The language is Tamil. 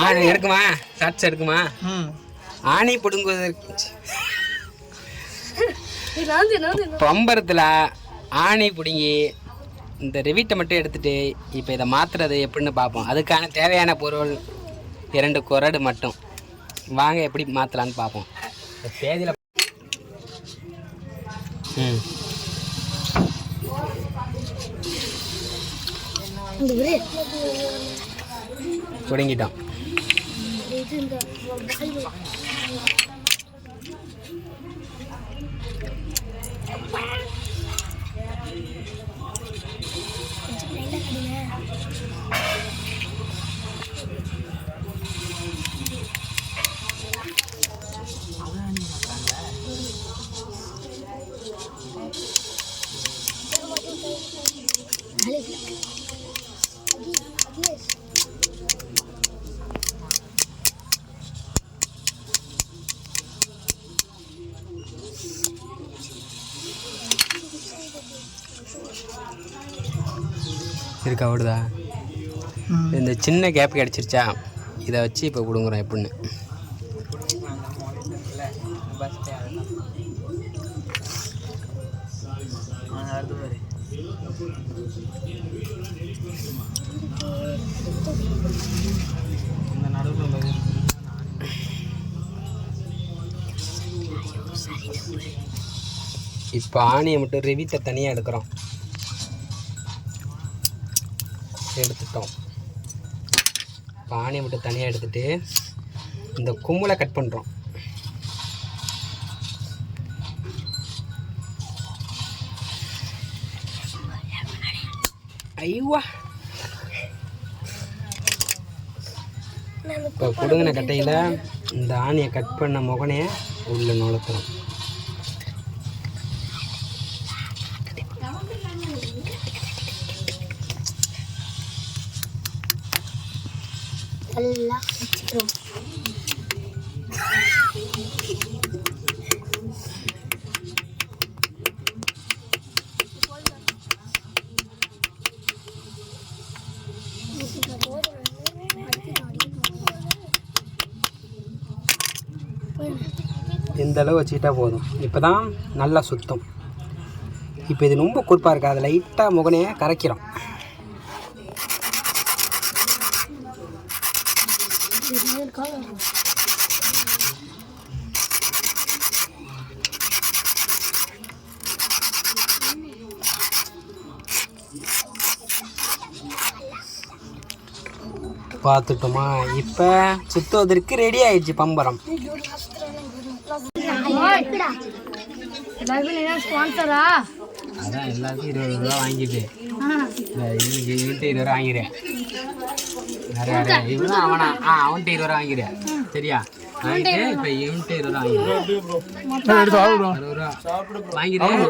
ஆணி இருக்குமா? ஷார்ட்ஸ் எடுக்குமா? ஆணி பிடுங்குவதற்கு பம்பரத்தில் ஆணி பிடுங்கி இந்த ரிவீட்டை மட்டும் எடுத்துகிட்டு இப்போ இதை மாற்றுறது எப்படின்னு பார்ப்போம். அதுக்கான தேவையான பொருள் 2 குறடு மட்டும். வாங்க எப்படி மாற்றலான்னு பார்ப்போம். தேதியில் பிடுங்கிட்டோம். இருக்கா ஓடுதா? இந்த சின்ன கேப் கிடச்சிருச்சா, இதை வச்சு இப்போ பிடுங்குறோம் எப்படின்னு. இப்போ ஆணியை மட்டும் ரிவீட்டை தனியாக எடுக்கிறோம். எடுத்துட்டோம். பானையை மட்டும் தனியாக எடுத்துட்டு இந்த கும்பலை கட் பண்ணுறோம். ஐயா இப்போ கொடுங்கின கட்டையில் இந்த ஆணியை கட் பண்ண முகனையை உள்ள நுழைக்கிறோம். எல்லாம் வச்சுக்கிறோம். இந்த அளவு வச்சுக்கிட்டா போதும். இப்போ தான் நல்லா சுத்தம். இப்போ இது ரொம்ப குறிப்பாக இருக்குது. அதை லைட்டாக முகனையை கரைக்கிறோம். பார்த்துட்டோமா? இப்போ சுத்துவதற்கு ரெடி ஆயிடுச்சு பம்பரம். அதான் எல்லாத்தையும் 20 ரூபா வாங்கிட்டு இவன்ட்டு 20 ரூபா வாங்கிறேன். இவனும் அவனா அவன்ட்டு 20 ரூபா வாங்கிறேன். சரியா? வாங்கிட்டு இப்போ இவன்ட்டு 20 ரூபா வாங்கிறேன். 60 ரூபா வாங்கிறேன்.